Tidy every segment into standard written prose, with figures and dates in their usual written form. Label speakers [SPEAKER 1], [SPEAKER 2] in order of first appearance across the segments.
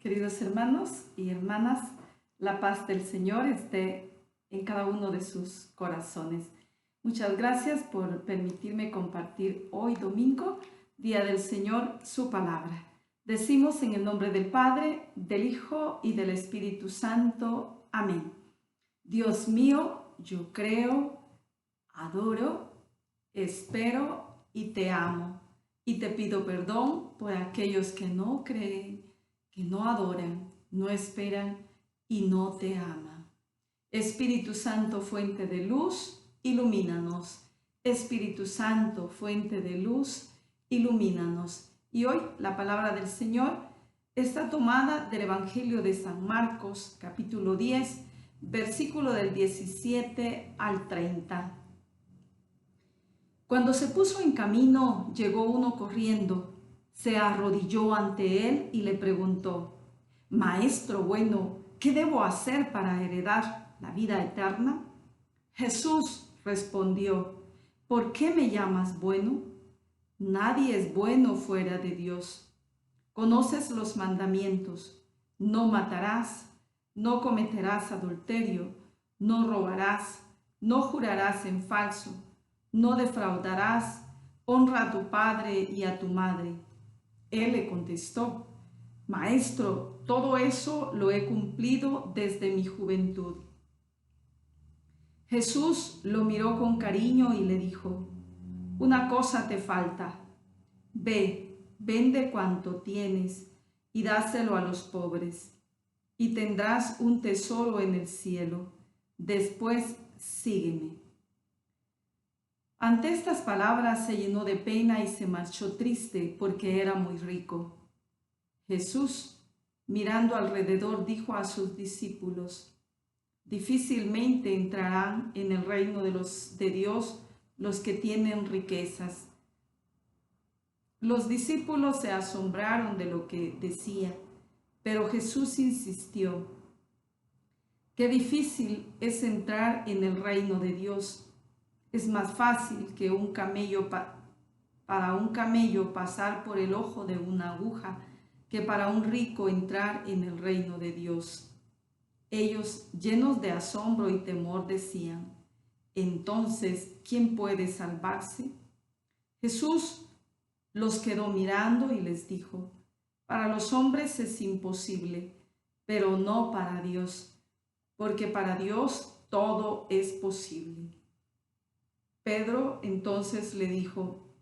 [SPEAKER 1] Queridos hermanos y hermanas, la paz del Señor esté en cada uno de sus corazones. Muchas gracias por permitirme compartir hoy domingo, Día del Señor, su palabra. Decimos en el nombre del Padre, del Hijo y del Espíritu Santo. Amén. Dios mío, yo creo, adoro, espero y te amo. Y te pido perdón por aquellos que no creen, que no adoran, no esperan y no te aman. Espíritu Santo, fuente de luz, ilumínanos. Espíritu Santo, fuente de luz, ilumínanos. Y hoy la palabra del Señor está tomada del Evangelio de San Marcos, capítulo 10, versículo del 17 al 30. Cuando se puso en camino, llegó uno corriendo, se arrodilló ante él y le preguntó: Maestro bueno, ¿qué debo hacer para heredar la vida eterna? Jesús respondió: ¿Por qué me llamas bueno? Nadie es bueno fuera de Dios. Conoces los mandamientos: no matarás, no cometerás adulterio, no robarás, no jurarás en falso, no defraudarás, honra a tu padre y a tu madre. Él le contestó: Maestro, todo eso lo he cumplido desde mi juventud. Jesús lo miró con cariño y le dijo: Una cosa te falta. Ve, vende cuanto tienes y dáselo a los pobres, y tendrás un tesoro en el cielo. Después sígueme. Ante estas palabras se llenó de pena y se marchó triste porque era muy rico. Jesús, mirando alrededor, dijo a sus discípulos: Difícilmente entrarán en el reino de Dios los que tienen riquezas. Los discípulos se asombraron de lo que decía, pero Jesús insistió: Qué difícil es entrar en el reino de Dios. Es más fácil que para un camello pasar por el ojo de una aguja que para un rico entrar en el reino de Dios. Ellos, llenos de asombro y temor, decían: Entonces, ¿quién puede salvarse? Jesús los quedó mirando y les dijo: Para los hombres es imposible, pero no para Dios, porque para Dios todo es posible. Pedro entonces le dijo: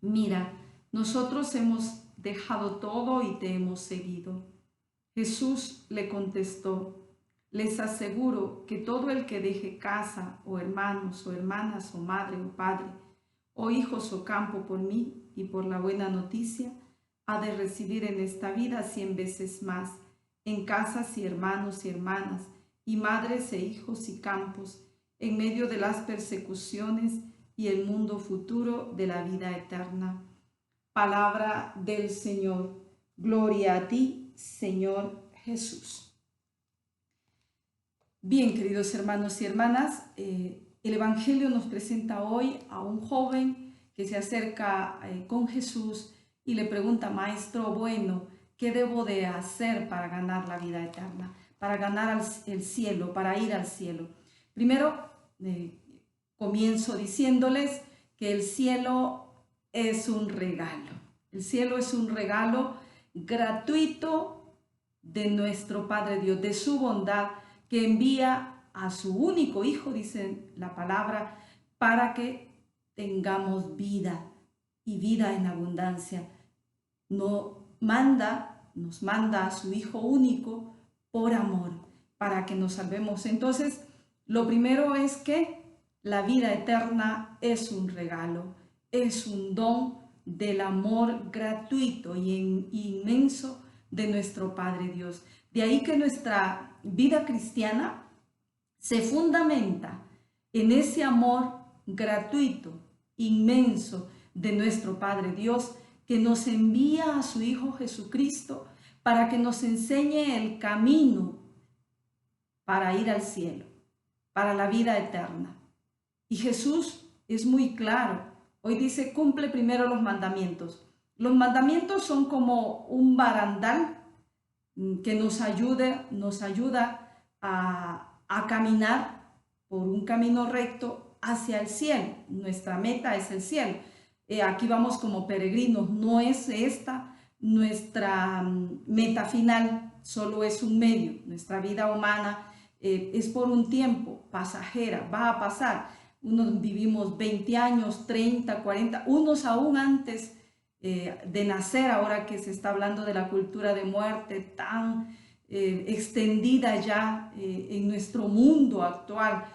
[SPEAKER 1] Mira, nosotros hemos dejado todo y te hemos seguido. Jesús le contestó: Les aseguro que todo el que deje casa o hermanos o hermanas o madre o padre o hijos o campo por mí y por la buena noticia, ha de recibir en esta vida 100 veces más, en casas y hermanos y hermanas, y madres e hijos y campos, en medio de las persecuciones y el mundo futuro de la vida eterna. Palabra del Señor. Gloria a ti, Señor Jesús. Bien, queridos hermanos y hermanas, el Evangelio nos presenta hoy a un joven que se acerca con Jesús y le pregunta: Maestro bueno, ¿qué debo de hacer para ganar la vida eterna, para ganar el cielo, para ir al cielo? Primero, comienzo diciéndoles que el cielo es un regalo. El cielo es un regalo gratuito de nuestro Padre Dios, de su bondad, que envía a su único Hijo, dice la palabra, para que tengamos vida y vida en abundancia. Nos manda a su Hijo único por amor, para que nos salvemos. Entonces, lo primero es que la vida eterna es un regalo, es un don del amor gratuito y inmenso de nuestro Padre Dios. De ahí que nuestra vida cristiana se fundamenta en ese amor gratuito, inmenso de nuestro Padre Dios, que nos envía a su Hijo Jesucristo para que nos enseñe el camino para ir al cielo, para la vida eterna. Y Jesús es muy claro. Hoy dice: cumple primero los mandamientos. Los mandamientos son como un barandal que nos ayuda a caminar por un camino recto hacia el cielo. Nuestra meta es el cielo. Aquí vamos como peregrinos, no es esta nuestra meta final, solo es un medio. Nuestra vida humana es por un tiempo, pasajera, va a pasar. Unos vivimos 20 años, 30, 40, unos aún antes de nacer, ahora que se está hablando de la cultura de muerte tan extendida ya en nuestro mundo actual.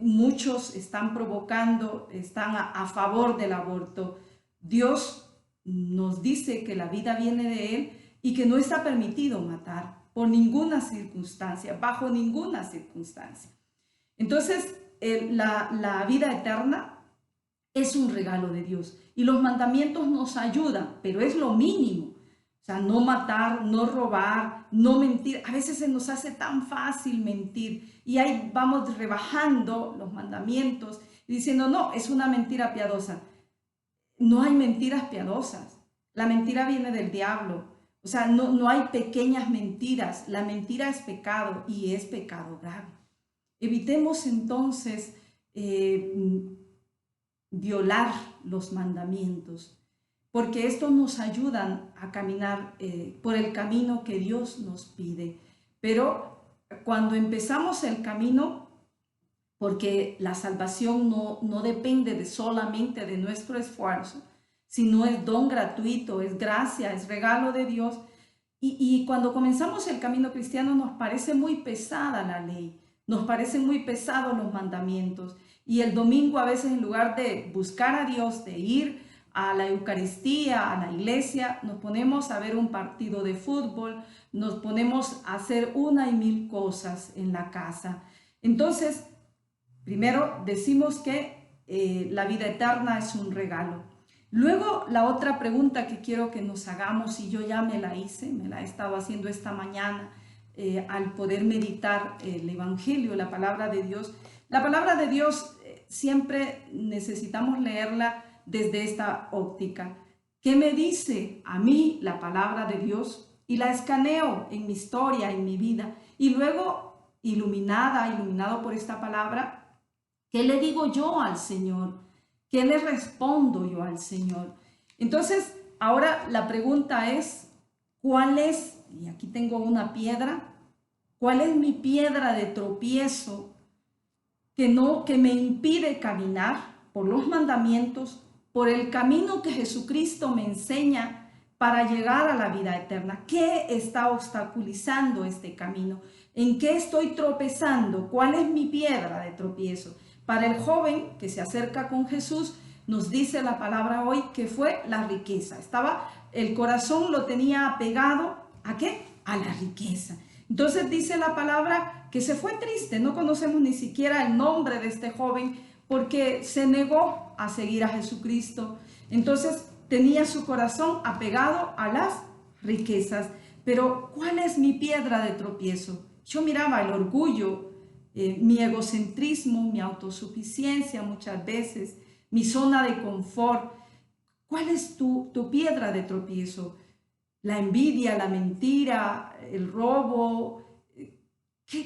[SPEAKER 1] Muchos están provocando, están a favor del aborto. Dios nos dice que la vida viene de Él y que no está permitido matar por ninguna circunstancia, bajo ninguna circunstancia. Entonces, la vida eterna es un regalo de Dios y los mandamientos nos ayudan, pero es lo mínimo. O sea, no matar, no robar, no mentir. A veces se nos hace tan fácil mentir y ahí vamos rebajando los mandamientos y diciendo, no, es una mentira piadosa. No hay mentiras piadosas. La mentira viene del diablo. O sea, no hay pequeñas mentiras. La mentira es pecado y es pecado grave. Evitemos entonces violar los mandamientos, porque esto nos ayuda a caminar por el camino que Dios nos pide. Pero cuando empezamos el camino, porque la salvación no depende solamente de nuestro esfuerzo, sino es don gratuito, es gracia, es regalo de Dios. Y cuando comenzamos el camino cristiano nos parece muy pesada la ley, nos parecen muy pesados los mandamientos. Y el domingo a veces, en lugar de buscar a Dios, de ir a la Eucaristía, a la iglesia, nos ponemos a ver un partido de fútbol, nos ponemos a hacer una y mil cosas en la casa. Entonces, primero decimos que la vida eterna es un regalo. Luego, la otra pregunta que quiero que nos hagamos, y yo ya me la hice, me la he estado haciendo esta mañana al poder meditar el Evangelio, la palabra de Dios. La palabra de Dios siempre necesitamos leerla desde esta óptica. ¿Qué me dice a mí la palabra de Dios? Y la escaneo en mi historia, en mi vida. Y luego, iluminado por esta palabra, ¿qué le digo yo al Señor? ¿Qué le respondo yo al Señor? Entonces, ahora la pregunta es, ¿cuál es? Y aquí tengo una piedra. ¿Cuál es mi piedra de tropiezo que me impide caminar por los mandamientos, por el camino que Jesucristo me enseña para llegar a la vida eterna? ¿Qué está obstaculizando este camino? ¿En qué estoy tropezando? ¿Cuál es mi piedra de tropiezo? Para el joven que se acerca con Jesús, nos dice la palabra hoy que fue la riqueza. El corazón lo tenía apegado ¿a qué? A la riqueza. Entonces dice la palabra que se fue triste. No conocemos ni siquiera el nombre de este joven porque se negó a seguir a Jesucristo. Entonces tenía su corazón apegado a las riquezas. Pero ¿cuál es mi piedra de tropiezo? Yo miraba el orgullo, mi egocentrismo, mi autosuficiencia muchas veces, mi zona de confort. ¿Cuál es tu piedra de tropiezo? La envidia, la mentira, el robo.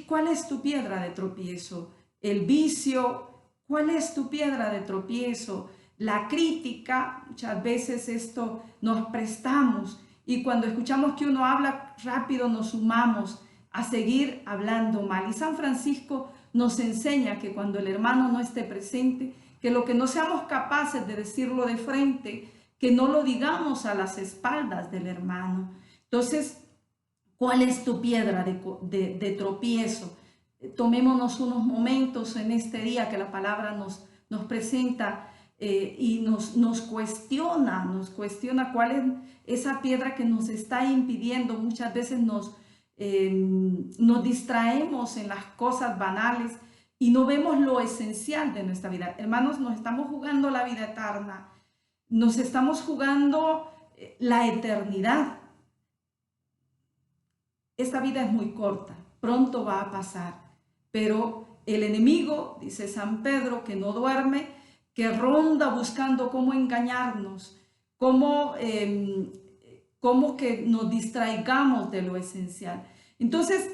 [SPEAKER 1] ¿Cuál es tu piedra de tropiezo? El vicio. ¿Cuál es tu piedra de tropiezo? La crítica. Muchas veces esto nos prestamos y cuando escuchamos que uno habla rápido nos sumamos a seguir hablando mal. Y San Francisco nos enseña que cuando el hermano no esté presente, que lo que no seamos capaces de decirlo de frente, que no lo digamos a las espaldas del hermano. Entonces, ¿cuál es tu piedra de tropiezo? Tomémonos unos momentos en este día que la palabra nos presenta y nos cuestiona cuál es esa piedra que nos está impidiendo. Muchas veces nos distraemos en las cosas banales y no vemos lo esencial de nuestra vida. Hermanos, nos estamos jugando la vida eterna. Nos estamos jugando la eternidad. Esta vida es muy corta, pronto va a pasar, pero el enemigo, dice San Pedro, que no duerme, que ronda buscando cómo engañarnos, cómo como que nos distraigamos de lo esencial. Entonces,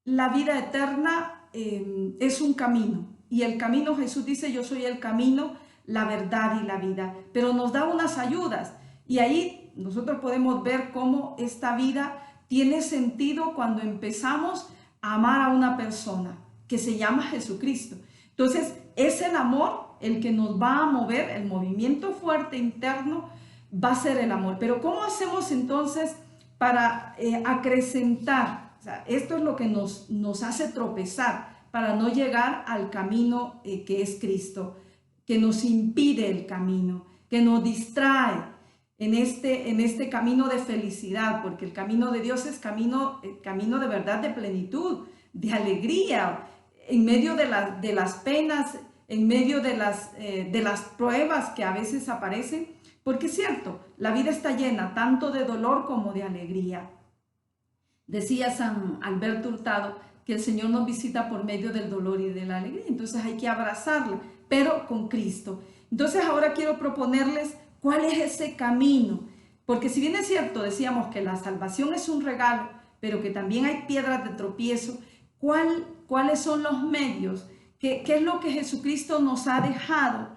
[SPEAKER 1] la vida eterna es un camino, y el camino, Jesús dice, yo soy el camino, la verdad y la vida, pero nos da unas ayudas, y ahí nosotros podemos ver cómo esta vida tiene sentido cuando empezamos a amar a una persona que se llama Jesucristo. Entonces, es el amor el que nos va a mover, el movimiento fuerte interno va a ser el amor. Pero ¿cómo hacemos entonces para acrecentar? O sea, esto es lo que nos hace tropezar para no llegar al camino que es Cristo, que nos impide el camino, que nos distrae en este camino de felicidad, porque el camino de Dios es camino de verdad, de plenitud, de alegría, en medio de las penas, en medio de las pruebas que a veces aparecen, porque es cierto, la vida está llena tanto de dolor como de alegría. Decía San Alberto Hurtado que el Señor nos visita por medio del dolor y de la alegría, entonces hay que abrazarla, pero con Cristo. Entonces ahora quiero proponerles cuál es ese camino, porque si bien es cierto, decíamos que la salvación es un regalo, pero que también hay piedras de tropiezo, ¿cuáles son los medios? ¿Qué es lo que Jesucristo nos ha dejado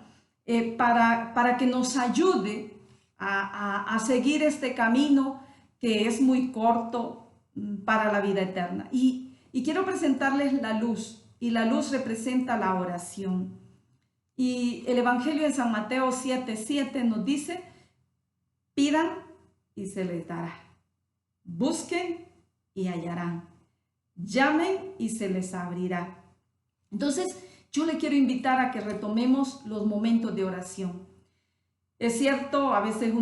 [SPEAKER 1] para que nos ayude a seguir este camino que es muy corto para la vida eterna? Y quiero presentarles la luz, y la luz representa la oración. Y el Evangelio en San Mateo 7:7 nos dice, pidan y se les dará, busquen y hallarán, llamen y se les abrirá. Entonces, yo le quiero invitar a que retomemos los momentos de oración. Es cierto, a veces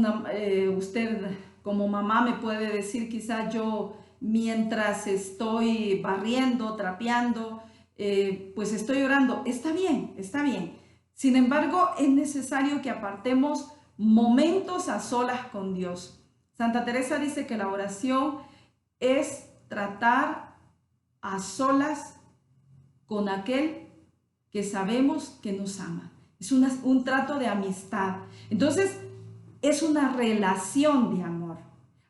[SPEAKER 1] usted como mamá me puede decir, quizás yo mientras estoy barriendo, trapeando, pues estoy orando. Está bien, está bien. Sin embargo, es necesario que apartemos momentos a solas con Dios. Santa Teresa dice que la oración es tratar a solas con aquel que sabemos que nos ama. Es un trato de amistad. Entonces, es una relación de amor.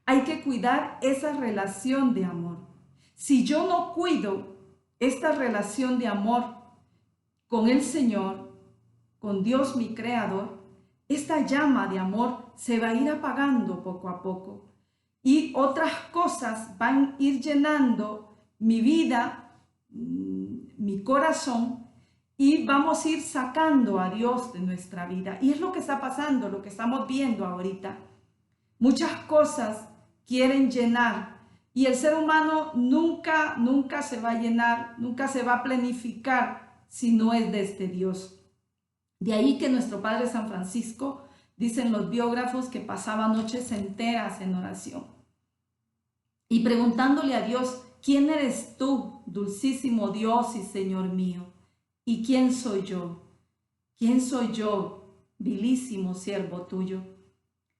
[SPEAKER 1] Hay que cuidar esa relación de amor. Si yo no cuido esta relación de amor con el Señor, con Dios mi Creador, esta llama de amor se va a ir apagando poco a poco. Y otras cosas van a ir llenando mi vida, mi corazón, y vamos a ir sacando a Dios de nuestra vida. Y es lo que está pasando, lo que estamos viendo ahorita. Muchas cosas quieren llenar, y el ser humano nunca se va a llenar, nunca se va a planificar si no es desde Dios. De ahí que nuestro Padre San Francisco, dicen los biógrafos, que pasaba noches enteras en oración y preguntándole a Dios, ¿quién eres tú, dulcísimo Dios y Señor mío? ¿Y quién soy yo? ¿Quién soy yo, vilísimo siervo tuyo?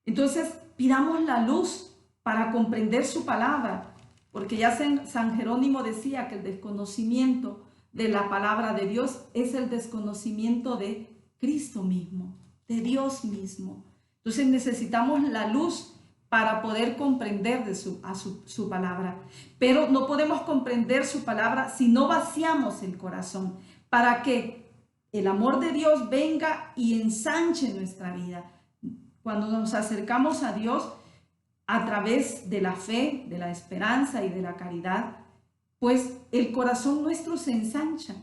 [SPEAKER 1] Entonces, pidamos la luz para comprender su palabra, porque ya San Jerónimo decía que el desconocimiento de la palabra de Dios es el desconocimiento de Cristo mismo, de Dios mismo. Entonces necesitamos la luz para poder comprender su palabra. Pero no podemos comprender su palabra si no vaciamos el corazón, para que el amor de Dios venga y ensanche nuestra vida. Cuando nos acercamos a Dios a través de la fe, de la esperanza y de la caridad, pues el corazón nuestro se ensancha.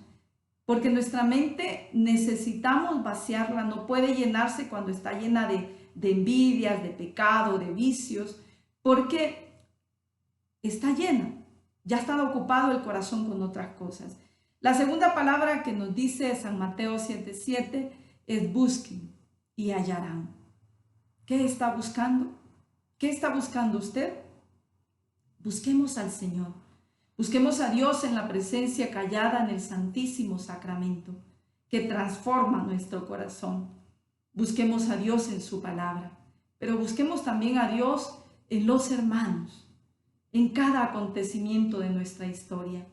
[SPEAKER 1] Porque nuestra mente necesitamos vaciarla, no puede llenarse cuando está llena de envidias, de pecado, de vicios, porque está llena, ya está ocupado el corazón con otras cosas. La segunda palabra que nos dice San Mateo 7:7 es busquen y hallarán. ¿Qué está buscando? ¿Qué está buscando usted? Busquemos al Señor. Busquemos a Dios en la presencia callada en el Santísimo Sacramento, que transforma nuestro corazón. Busquemos a Dios en su palabra, pero busquemos también a Dios en los hermanos, en cada acontecimiento de nuestra historia.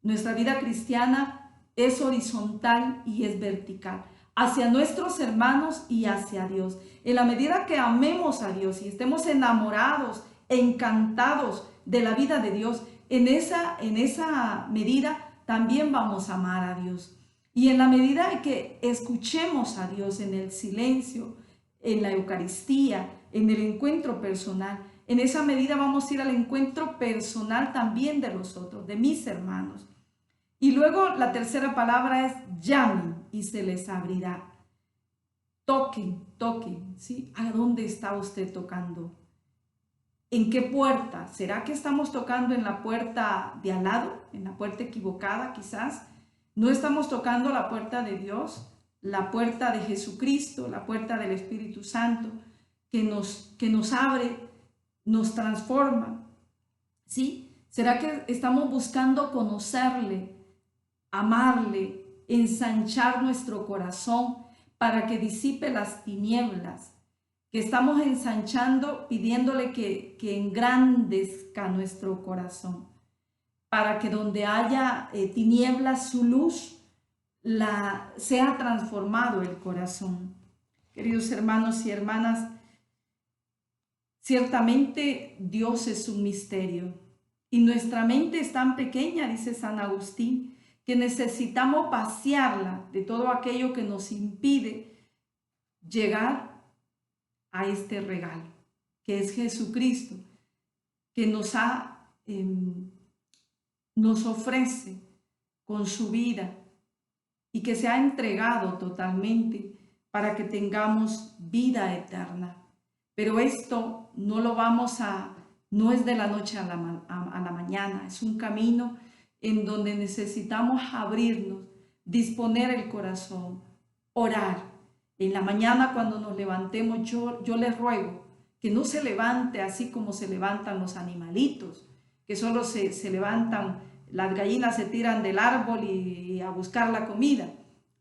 [SPEAKER 1] Nuestra vida cristiana es horizontal y es vertical. hacia nuestros hermanos y hacia Dios. En la medida que amemos a Dios y estemos enamorados, encantados de la vida de Dios, en esa medida también vamos a amar a Dios. Y en la medida que escuchemos a Dios en el silencio, en la Eucaristía, en el encuentro personal, en esa medida vamos a ir al encuentro personal también de los otros, de mis hermanos. Y luego la tercera palabra es llamen y se les abrirá. Toquen, toquen, ¿sí? ¿A dónde está usted tocando? ¿En qué puerta? ¿Será que estamos tocando en la puerta de al lado? ¿En la puerta equivocada quizás? ¿No estamos tocando la puerta de Dios? La puerta de Jesucristo, la puerta del Espíritu Santo, que nos abre, nos transforma, ¿sí? ¿Será que estamos buscando conocerle, amarle, ensanchar nuestro corazón para que disipe las tinieblas? Que estamos ensanchando, pidiéndole que engrandezca nuestro corazón, para que donde haya tinieblas, su luz sea transformado el corazón. Queridos hermanos y hermanas, ciertamente Dios es un misterio y nuestra mente es tan pequeña, dice San Agustín, que necesitamos vaciarla de todo aquello que nos impide llegar a este regalo, que es Jesucristo, que nos ofrece con su vida y que se ha entregado totalmente para que tengamos vida eterna. Pero esto no es de la noche a la mañana, es un camino en donde necesitamos abrirnos, disponer el corazón, orar. En la mañana cuando nos levantemos, yo les ruego que no se levante así como se levantan los animalitos, que solo se levantan, las gallinas se tiran del árbol y a buscar la comida.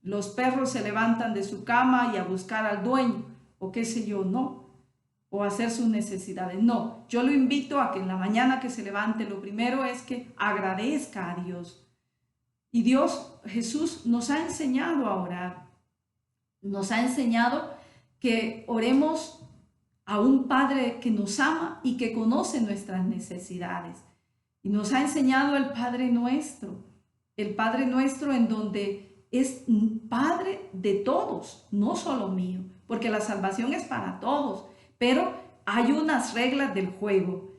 [SPEAKER 1] Los perros se levantan de su cama y a buscar al dueño, o qué sé yo, no, o hacer sus necesidades. No, yo lo invito a que en la mañana que se levante, lo primero es que agradezca a Dios. Y Dios, Jesús, nos ha enseñado a orar. Nos ha enseñado que oremos a un Padre que nos ama y que conoce nuestras necesidades. Y nos ha enseñado el Padre Nuestro en donde es Padre de todos, no solo mío, porque la salvación es para todos, pero hay unas reglas del juego.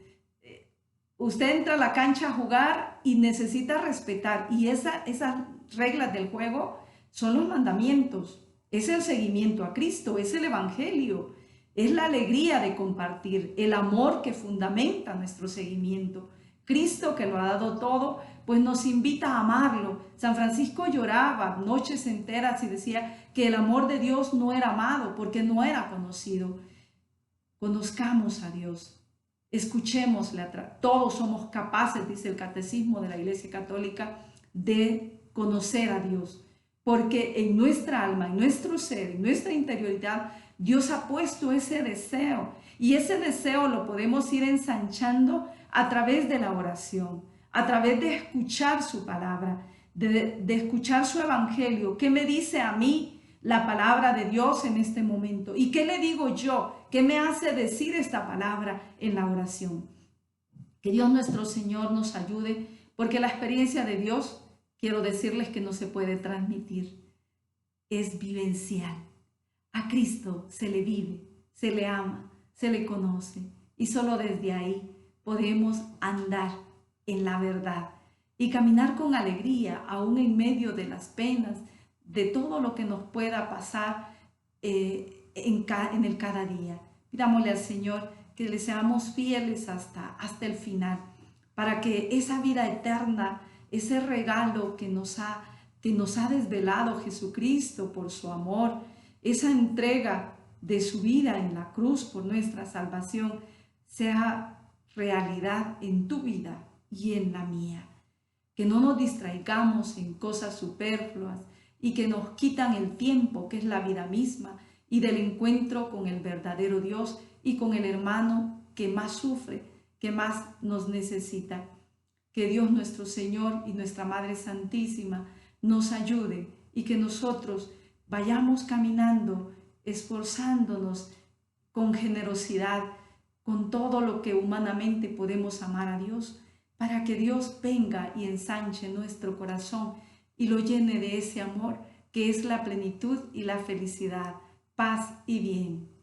[SPEAKER 1] Usted entra a la cancha a jugar y necesita respetar, y esas reglas del juego son los mandamientos. Es el seguimiento a Cristo, es el Evangelio, es la alegría de compartir, el amor que fundamenta nuestro seguimiento. Cristo, que lo ha dado todo, pues nos invita a amarlo. San Francisco lloraba noches enteras y decía que el amor de Dios no era amado porque no era conocido. Conozcamos a Dios, escuchémosle. Todos somos capaces, dice el Catecismo de la Iglesia Católica, de conocer a Dios. Porque en nuestra alma, en nuestro ser, en nuestra interioridad, Dios ha puesto ese deseo. Y ese deseo lo podemos ir ensanchando a través de la oración, a través de escuchar su palabra, de escuchar su evangelio. ¿Qué me dice a mí la palabra de Dios en este momento? ¿Y qué le digo yo? ¿Qué me hace decir esta palabra en la oración? Que Dios nuestro Señor nos ayude, porque la experiencia de Dios, quiero decirles que no se puede transmitir, es vivencial. A Cristo se le vive, se le ama, se le conoce, y solo desde ahí podemos andar en la verdad y caminar con alegría, aún en medio de las penas, de todo lo que nos pueda pasar en el cada día. Pidámosle al Señor que le seamos fieles hasta el final, para que esa vida eterna, ese regalo que nos ha desvelado Jesucristo por su amor, esa entrega de su vida en la cruz por nuestra salvación, sea realidad en tu vida y en la mía. Que no nos distraigamos en cosas superfluas y que nos quitan el tiempo, que es la vida misma, y del encuentro con el verdadero Dios y con el hermano que más sufre, que más nos necesita. Que Dios nuestro Señor y nuestra Madre Santísima nos ayude y que nosotros vayamos caminando, esforzándonos con generosidad, con todo lo que humanamente podemos amar a Dios, para que Dios venga y ensanche nuestro corazón y lo llene de ese amor que es la plenitud y la felicidad, paz y bien.